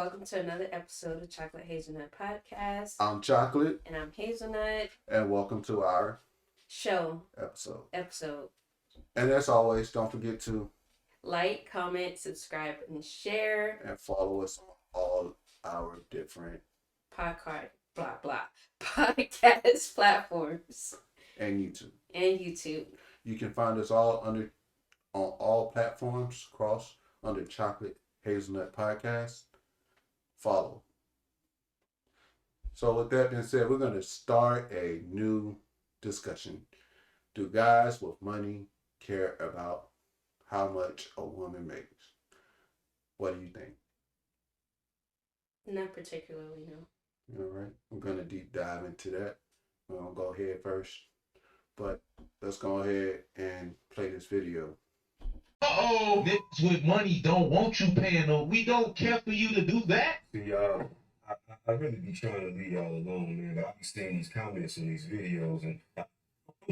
welcome to another episode of Chocolate Hazelnut Podcast. I'm Chocolate, And I'm Hazelnut. and welcome to our show episode. Episode. And as always, don't forget to like, comment, subscribe, and share. And follow us on all our different podcast platforms. And YouTube. You can find us all on all platforms under Chocolate Hazelnut Podcast. Follow. So with that being said, we're going to start a new discussion. Do guys with money care about how much a woman makes? What do you think? Not particularly, no. All right. I'm going to deep dive into that. We're going to go ahead first. But let's go ahead and play this video. Niggas with money don't want you paying them. We don't care for you to do that. See, I really be trying to leave y'all alone, man. But I be seeing these comments on these videos, and I'm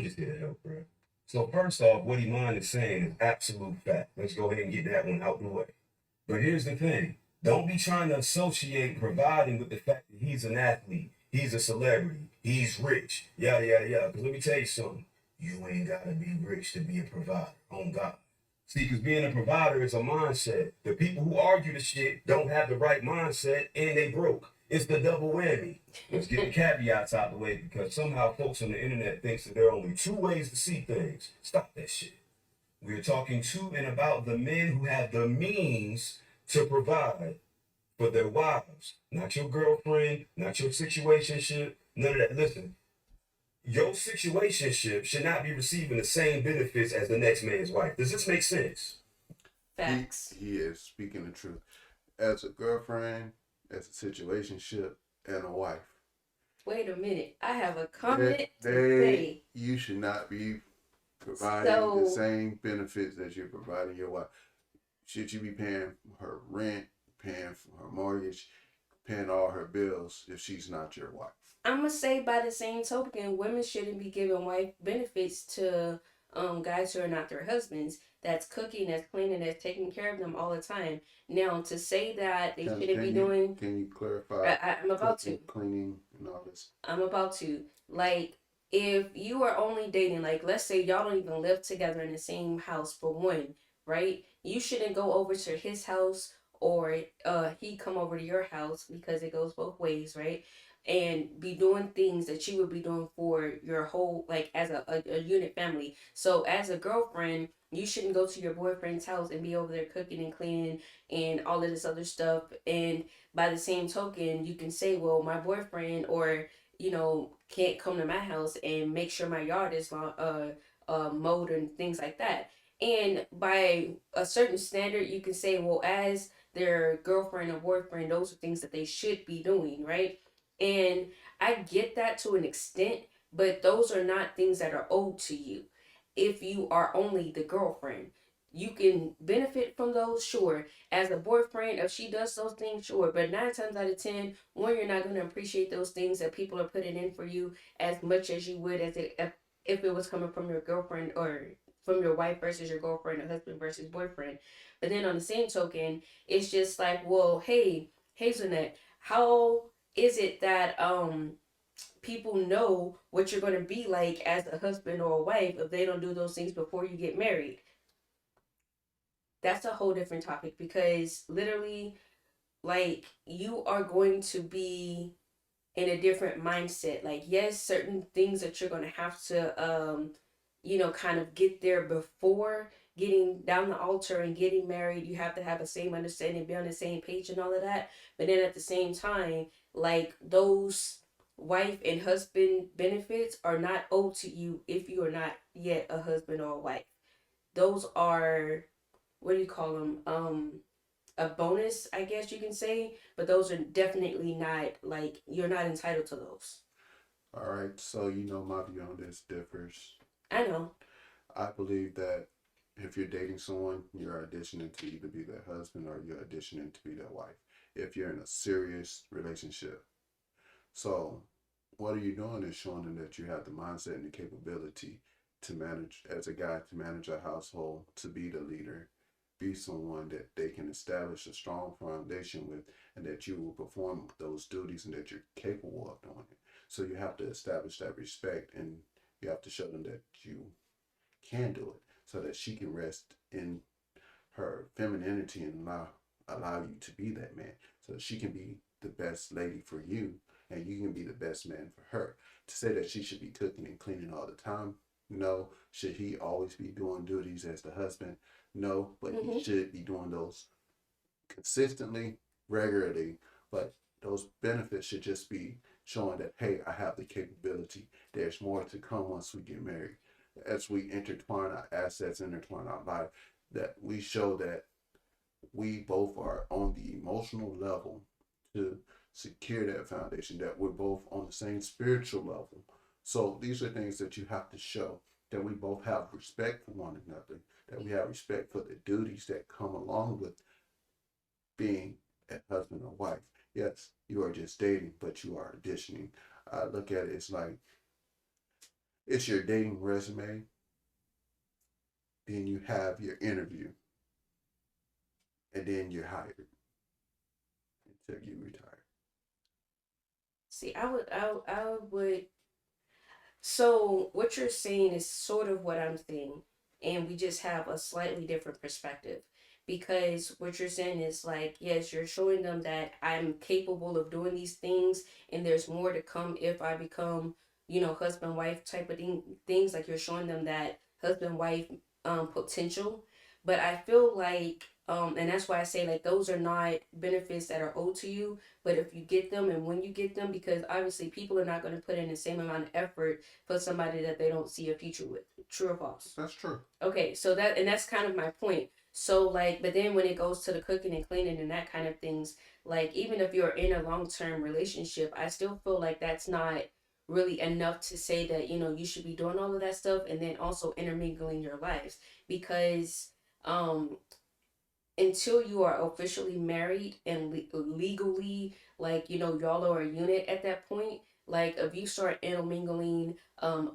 just here to help, bro. So first off, what Iman is saying is absolute fact. Let's go ahead and get that one out the way. But here's the thing. Don't be trying to associate providing with the fact that he's an athlete, he's a celebrity, he's rich, yada, yada, yada. Because let me tell you something. You ain't got to be rich to be a provider, on God. See, because being a provider is a mindset. The people who argue the shit don't have the right mindset and they broke. It's the double whammy. Let's get the caveats out the way because somehow folks on the internet thinks that there are only two ways to see things. Stop that shit. We're talking to and about the men who have the means to provide for their wives. Not your girlfriend, not your situationship, none of that. Listen, your situationship should not be receiving the same benefits as the next man's wife. Does this make sense? Facts. He is speaking the truth. As a girlfriend, as a situationship, and a wife. Wait a minute. I have a comment to say. You should not be providing the same benefits that you're providing your wife. Should you be paying her rent, paying for her mortgage, paying all her bills if she's not your wife? I'm going to say by the same token, women shouldn't be giving wife benefits to guys who are not their husbands. That's cooking, that's cleaning, that's taking care of them all the time. Now, to say that they shouldn't be doing... Can you clarify? I'm about to. Cleaning and all this. I'm about to. Like, if you are only dating, like, let's say y'all don't even live together in the same house for one, right? You shouldn't go over to his house or he come over to your house because it goes both ways, right? And be doing things that you would be doing for your whole, like, as a unit family. So as a girlfriend, you shouldn't go to your boyfriend's house and be over there cooking and cleaning and all of this other stuff. And by the same token, you can say, well, my boyfriend or, can't come to my house and make sure my yard is mowed and things like that. And by a certain standard, you can say, well, as their girlfriend or boyfriend, those are things that they should be doing, right? And I get that to an extent, but those are not things that are owed to you. If you are only the girlfriend, you can benefit from those, sure. As a boyfriend, if she does those things, sure. But 9 times out of 10, one, you're not going to appreciate those things that people are putting in for you as much as you would if it was coming from your girlfriend or from your wife versus your girlfriend or husband versus boyfriend. But then on the same token, it's just like, well, hey, Hazelnut, how is it that people know what you're going to be like as a husband or a wife if they don't do those things before you get married? That's a whole different topic because literally, like, you are going to be in a different mindset. Like, yes, certain things that you're going to have to, kind of get there before getting down the altar and getting married. You have to have the same understanding, be on the same page and all of that. But then at the same time, like, those wife and husband benefits are not owed to you if you are not yet a husband or a wife. Those are, what do you call them? A bonus, I guess you can say, but those are definitely not, like, you're not entitled to those. All right, so my view on this differs. I know. I believe that if you're dating someone, you're auditioning to either be their husband or you're auditioning to be their wife. If you're in a serious relationship. So what are you doing is showing them that you have the mindset and the capability to manage, as a guy, to manage a household, to be the leader, be someone that they can establish a strong foundation with, and that you will perform those duties and that you're capable of doing it. So you have to establish that respect, and you have to show them that you can do it, so that she can rest in her femininity and allow you to be that man, so that she can be the best lady for you and you can be the best man for her. To say that she should be cooking and cleaning all the time, no. Should he always be doing duties as the husband? No, but he should be doing those consistently, regularly. But those benefits should just be showing that, hey, I have the capability. There's more to come once we get married. As we intertwine our assets, intertwine our life, that we show that we both are on the emotional level to secure that foundation, that we're both on the same spiritual level. So these are things that you have to show, that we both have respect for one another, that we have respect for the duties that come along with being a husband or wife. Yes, you are just dating, but you are auditioning. I look at it, it's like it's your dating resume, then you have your interview, and then you're hired until you retire. See, I would. So what you're saying is sort of what I'm saying, and we just have a slightly different perspective. Because what you're saying is like, yes, you're showing them that I'm capable of doing these things, and there's more to come if I become, husband wife type of things. Like you're showing them that husband wife potential. But I feel like and that's why I say like those are not benefits that are owed to you, but if you get them and when you get them, because obviously people are not going to put in the same amount of effort for somebody that they don't see a future with. True or false? That's true. Okay, so that's kind of my point. So like, but then when it goes to the cooking and cleaning and that kind of things, like even if you're in a long-term relationship, I still feel like that's not really enough to say that, you should be doing all of that stuff and then also intermingling your lives, because um until you are officially married and legally, like, y'all are a unit at that point. Like if you start intermingling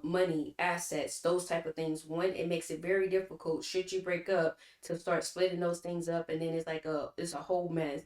money, assets, those type of things, one, it makes it very difficult should you break up to start splitting those things up, and then it's a whole mess.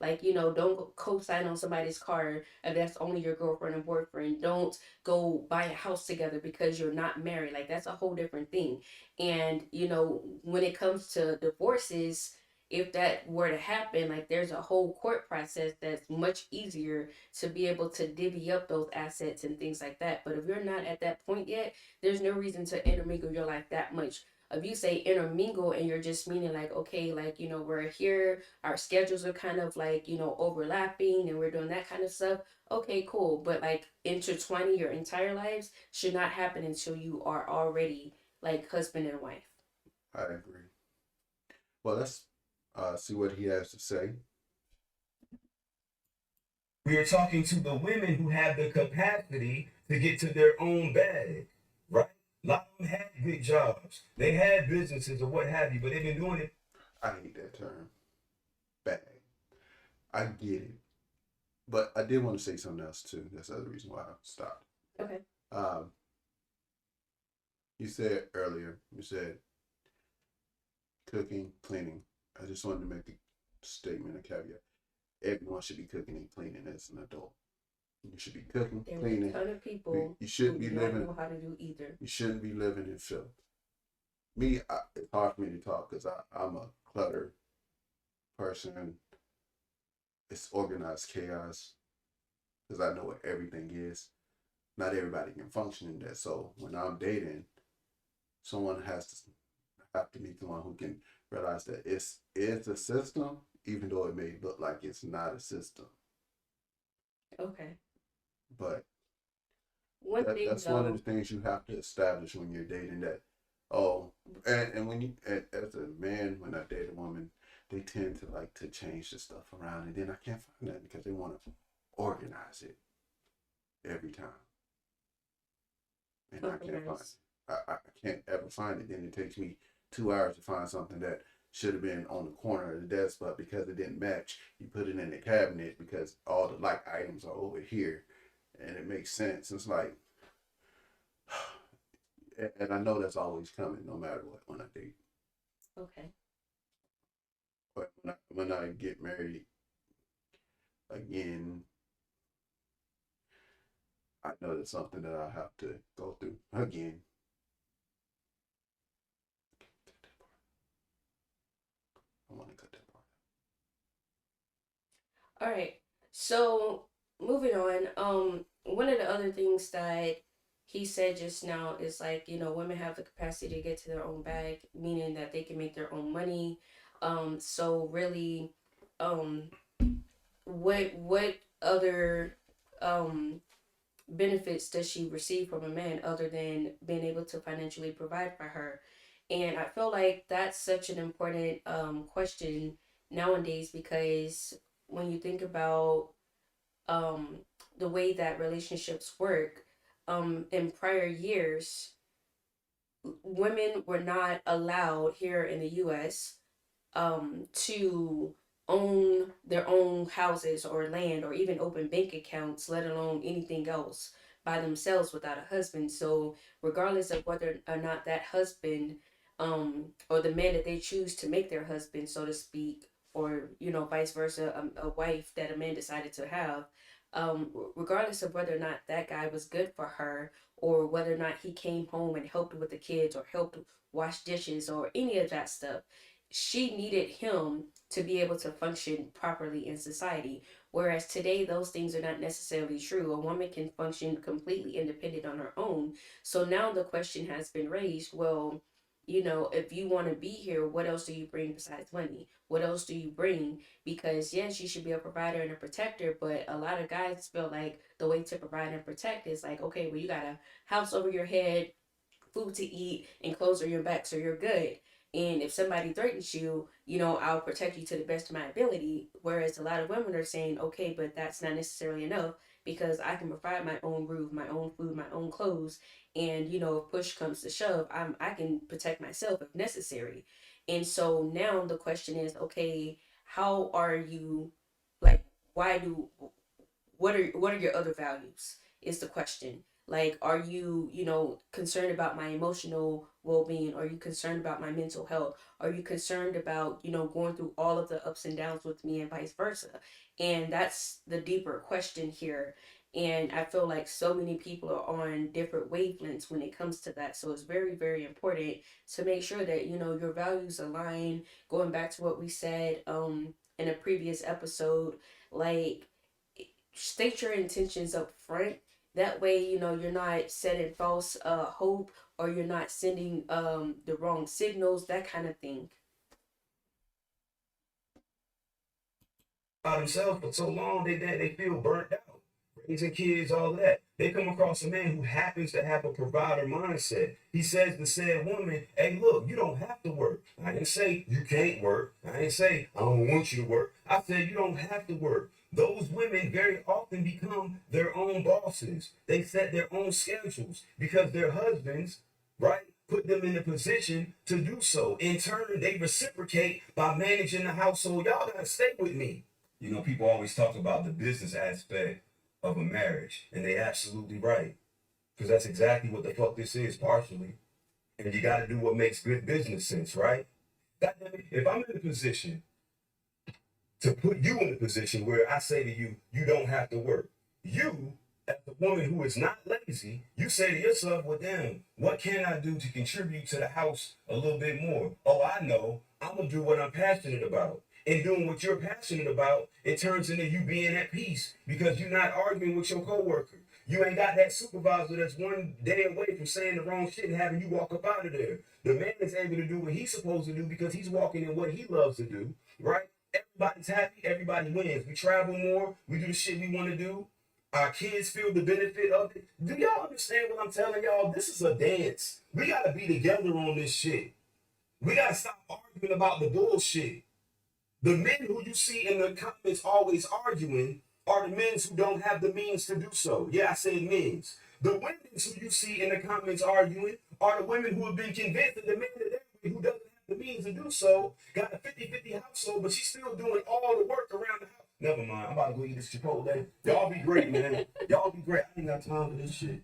Like, don't co-sign on somebody's car if that's only your girlfriend and boyfriend. Don't go buy a house together because you're not married. Like that's a whole different thing. And when it comes to divorces, if that were to happen, like there's a whole court process that's much easier to be able to divvy up those assets and things like that. But if you're not at that point yet, there's no reason to intermingle your life that much. If you say intermingle and you're just meaning like, okay, like, we're here, our schedules are kind of like, overlapping and we're doing that kind of stuff. Okay, cool. But like intertwining your entire lives should not happen until you are already like husband and wife. I agree. Well, let's see what he has to say. We are talking to the women who have the capacity to get to their own bag, right? A lot of them had good jobs. They had businesses or what have you, but they've been doing it. I hate that term, bag. I get it. But I did want to say something else too. That's the other reason why I stopped. Okay. Um, you said earlier, you said cooking, cleaning. I just wanted to make a statement, a caveat. Everyone should be cooking and cleaning as an adult. You should be cooking, There are cleaning. a ton of people You shouldn't who be do not living. know how to do either. You shouldn't be living in filth. It's hard for me to talk because I'm a clutter person. It's organized chaos because I know what everything is. Not everybody can function in that. So when I'm dating, someone has to have to be the one who can realize that it's a system, even though it may look like it's not a system. Okay. But One thing that's one of the though, things you have to establish when you're dating. That and when you as a man, when I date a woman, they tend to like to change the stuff around, and then I can't find that because they want to organize it every time, and I can't find it. I can't ever find it. Then it takes me 2 hours to find something that should have been on the corner of the desk, but because it didn't match, you put it in the cabinet because all the like items are over here, and it makes sense. It's like, and I know that's always coming, no matter what, when I date. okay. get married again, I know it's something that I have to go through again. I want to cut that part. All right. So moving on. One of the other things that he said just now is like, women have the capacity to get to their own bag, meaning that they can make their own money. So really, um, what other um benefits does she receive from a man other than being able to financially provide for her? And I feel like that's such an important question nowadays, because when you think about um, the way that relationships work, in prior years, women were not allowed here in the US to own their own houses or land or even open bank accounts, let alone anything else by themselves without a husband. So, regardless of whether or not that husband, or the man that they choose to make their husband, so to speak, or vice versa, a wife that a man decided to have, regardless of whether or not that guy was good for her, or whether or not he came home and helped with the kids or helped wash dishes or any of that stuff, she needed him to be able to function properly in society. Whereas today, those things are not necessarily true. A woman can function completely independent on her own. So now the question has been raised, well, if you want to be here, what else do you bring besides money? What else do you bring? Because yes, you should be a provider and a protector, but a lot of guys feel like the way to provide and protect is like, okay, well, you got a house over your head, food to eat, and clothes on your back, so you're good. And if somebody threatens you, I'll protect you to the best of my ability. Whereas a lot of women are saying, okay, but that's not necessarily enough, because I can provide my own roof, my own food, my own clothes, and if push comes to shove, I can protect myself if necessary. And so now the question is, okay, how are you, like, why do what are your other values is the question. Like, are you concerned about my emotional well-being? Are you concerned about my mental health? Are you concerned about going through all of the ups and downs with me, and vice versa? And that's the deeper question here. And I feel like so many people are on different wavelengths when it comes to that, so it's very, very important to make sure that your values align. Going back to what we said in a previous episode, like, state your intentions up front. That way, you're not setting false hope, or you're not sending the wrong signals, that kind of thing. By themselves for so long they feel burnt out, raising kids, all of that. They come across a man who happens to have a provider mindset. He says to said woman, "Hey, look, you don't have to work. I didn't say you can't work. I didn't say I don't want you to work. I said you don't have to work." Those women very often become their own bosses. They set their own schedules because their husbands, right, put them in a position to do so. In turn, they reciprocate by managing the household. Y'all gotta stay with me. People always talk about the business aspect of a marriage, and they absolutely right. Because that's exactly what the fuck this is, partially. And you got to do what makes good business sense, right? If I'm in a position to put you in a position where I say to you, you don't have to work, you, as a woman who is not lazy, you say to yourself, well, damn, what can I do to contribute to the house a little bit more? Oh, I know. I'm going to do what I'm passionate about. And doing what you're passionate about, it turns into you being at peace because you're not arguing with your coworker. You ain't got that supervisor that's one day away from saying the wrong shit and having you walk up out of there. The man is able to do what he's supposed to do because he's walking in what he loves to do, right? Everybody's happy, everybody wins. We travel more, we do the shit we want to do. Our kids feel the benefit of it. Do y'all understand what I'm telling y'all? This is a dance. We gotta be together on this shit. We gotta stop arguing about the bullshit. The men who you see in the comments always arguing are the men who don't have the means to do so. Yeah, I said men's. The women who you see in the comments arguing are the women who have been convinced that the man that they who doesn't have the means to do so got a 50-50 household, but she's still doing all the work around the house. Never mind. I'm about to go eat this Chipotle. Y'all be great, man. Y'all be great. I ain't got time for this shit.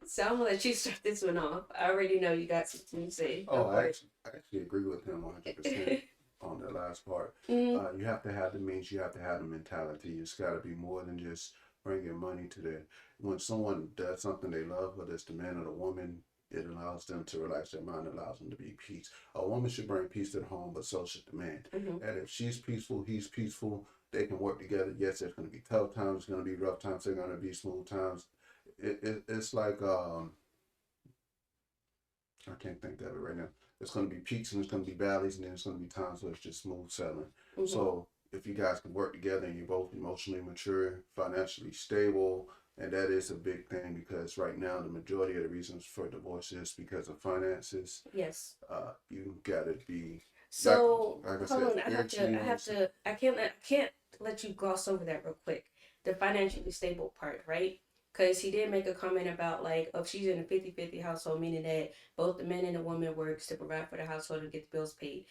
So I'm gonna let you start this one off. I already know you got something to say. Go Oh, for I actually agree with him 100% it. on that last part. Mm, You have to have the means, you have to have the mentality. It's got to be more than just bringing money to them. When someone does something they love, whether it's the man or the woman, it allows them to relax their mind, allows them to be peace. A woman should bring peace to the home, but so should the man. mhm. And if she's peaceful, he's peaceful, they can work together. Yes, there's going to be tough times, there's going to be rough times, there's going to be smooth times. It's like, I can't think of it right now. It's going to be peaks and it's going to be valleys, and then it's going to be times where it's just smooth sailing. Mhm. So if you guys can work together and you're both emotionally mature, financially stable, and that is a big thing because right now the majority of the reasons for divorce is because of finances. Yes. You gotta be like So like I hold said, on. I can't let you gloss over that real quick. The financially stable part, right? Because he did make a comment about like if she's in a 50-50 household, meaning that both the man and the woman works to provide for the household and get the bills paid.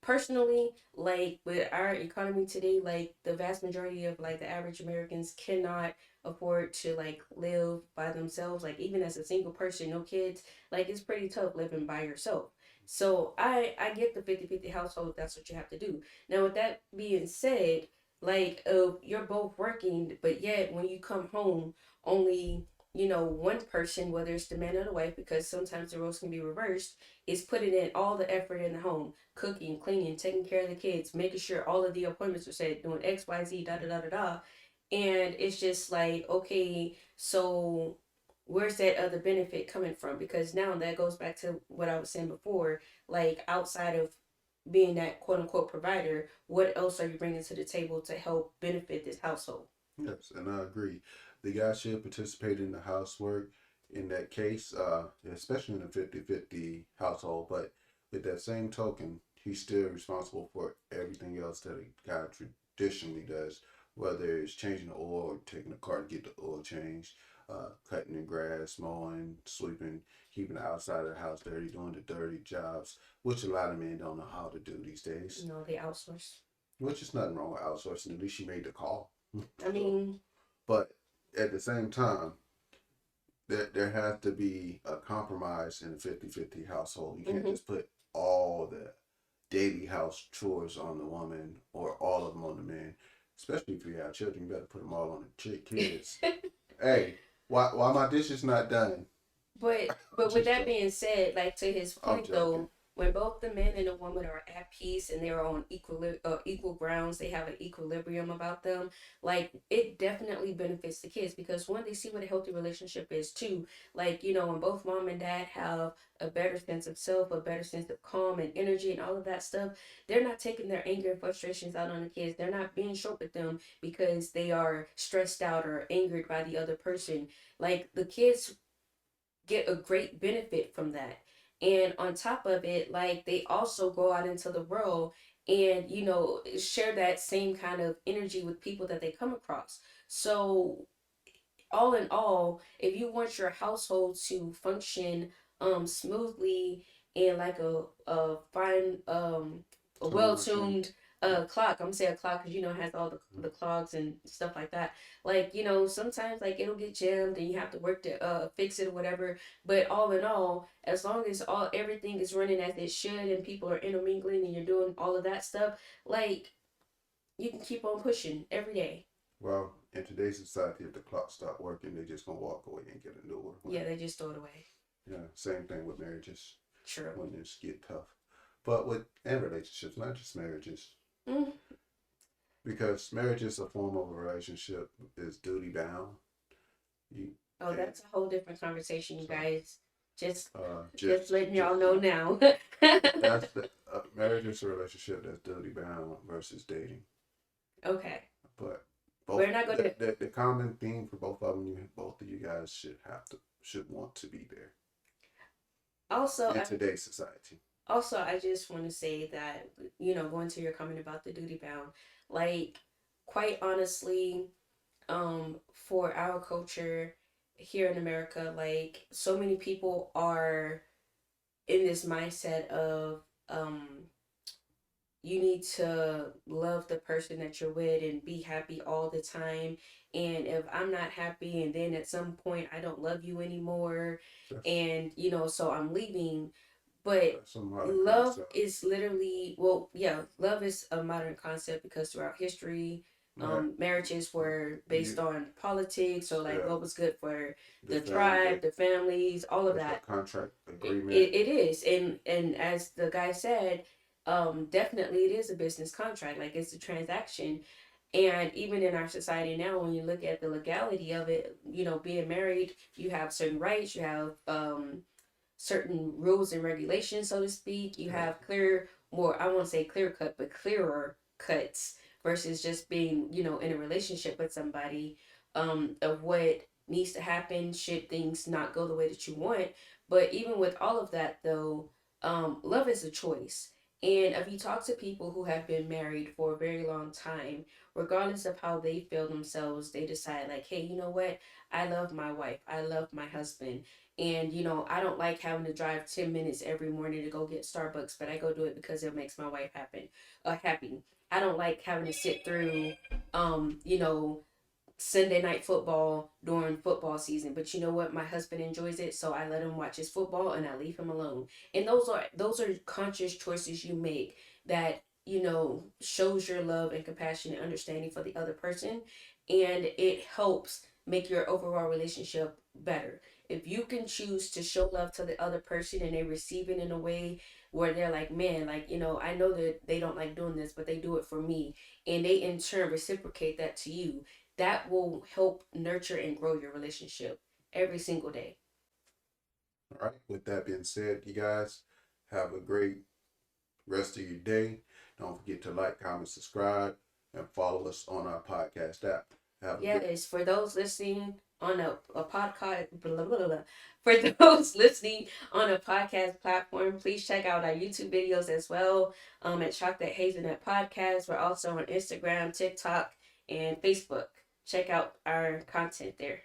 Personally, like with our economy today, like the vast majority of like the average Americans cannot afford to like live by themselves. Like even as a single person, no kids, like it's pretty tough living by yourself. So I get the 50-50 household, that's what you have to do. Now with that being said, like you're both working, but yet when you come home, only one person, whether it's the man or the wife, because sometimes the roles can be reversed, is putting in all the effort in the home, cooking, cleaning, taking care of the kids, making sure all of the appointments are set, doing X, Y, Z, da da da da da. And it's just like, okay, so where's that other benefit coming from? Because now that goes back to what I was saying before, like outside of being that quote unquote provider, what else are you bringing to the table to help benefit this household? yes, and I agree. The guy should participate in the housework in that case, especially in a 50-50 household. But with that same token, he's still responsible for everything else that a guy traditionally does, whether it's changing the oil or taking the car to get the oil changed, cutting the grass, mowing, sweeping, keeping the outside of the house dirty, doing the dirty jobs, which a lot of men don't know how to do these days. They outsource. Which is nothing wrong with outsourcing. At least she made the call. I So mean, but at the same time, there has to be a compromise in a 50-50 household. You can't mm-hmm. just put all the daily house chores on the woman or all of them on the man. Especially if you have children, you better put them all on the kids. Hey, why my dishes not done? But with Just that joking. being said, like to his I'm point joking. though, when both the man and the woman are at peace and they're on equal grounds, they have an equilibrium about them. Like it definitely benefits the kids because one, they see what a healthy relationship is. Two, like when both mom and dad have a better sense of self, a better sense of calm and energy and all of that stuff, they're not taking their anger and frustrations out on the kids. They're not being short with them because they are stressed out or angered by the other person. Like the kids get a great benefit from that. And on top of it, like they also go out into the world and, share that same kind of energy with people that they come across. So, all in all, if you want your household to function smoothly and like a fine a well Machine. tuned clock. I'm gonna say a clock because it has all the clocks and stuff like that. Like sometimes like it'll get jammed and you have to work to fix it or whatever. But all in all, as long as everything is running as it should and people are intermingling and you're doing all of that stuff, like you can keep on pushing every day. Well, in today's society, if the clock stop working, they just gonna walk away and get a new one. Yeah, they just throw it away. Yeah, same thing with marriages True. when it's get tough. But with and relationships, not just marriages. Mm. Because marriage is a form of a relationship, is duty bound. You Oh, and that's a whole different conversation, you so guys. Just just just letting just y'all know now. that's the marriage is a relationship that's duty bound versus dating. Okay. But both We're not gonna the common theme for both of them, both of you guys should want to be there also in today's society. I just want to say that going to your comment about the duty bound, like quite honestly, for our culture here in America, like so many people are in this mindset of you need to love the person that you're with and be happy all the time. And if I'm not happy, and then at some point I don't love you anymore, That's and so I'm leaving. But that's a modern love concept. is literally, well, yeah, love is a modern concept because throughout history, Yeah. marriages were based You, on politics, or like yeah, what was good for the the family. tribe, the families, all of That's a that. contract it, agreement. it is, and as the guy said, definitely it is a business contract, like it's a transaction. And even in our society now, when you look at the legality of it, being married, you have certain rights, you have certain rules and regulations, so to speak. You Yeah. have clear, more, I won't say clear cut, but clearer cuts versus just being, in a relationship with somebody, of what needs to happen should things not go the way that you want. But even with all of that, though, love is a choice. And if you talk to people who have been married for a very long time, regardless of how they feel themselves, they decide, like, hey, you know what? I love my wife. I love my husband. And, I don't like having to drive 10 minutes every morning to go get Starbucks, but I go do it because it makes my wife happy. I don't like having to sit through, Sunday night football during football season, but you know what? My husband enjoys it, so I let him watch his football and I leave him alone. And those are conscious choices you make that, shows your love and compassion and understanding for the other person, and it helps make your overall relationship better. If you can choose to show love to the other person and they receive it in a way where they're like, man, like, I know that they don't like doing this, but they do it for me, and they in turn reciprocate that to you, that will help nurture and grow your relationship every single day. All right. With that being said, you guys have a great rest of your day. Don't forget to like, comment, subscribe, and follow us on our podcast app. Have a good. Yes, for those listening on a podcast, blah, blah, blah. For those listening on a podcast platform, please check out our YouTube videos as well, at Chocolate Hazelnut Podcast. We're also on Instagram, TikTok, and Facebook. Check out our content there.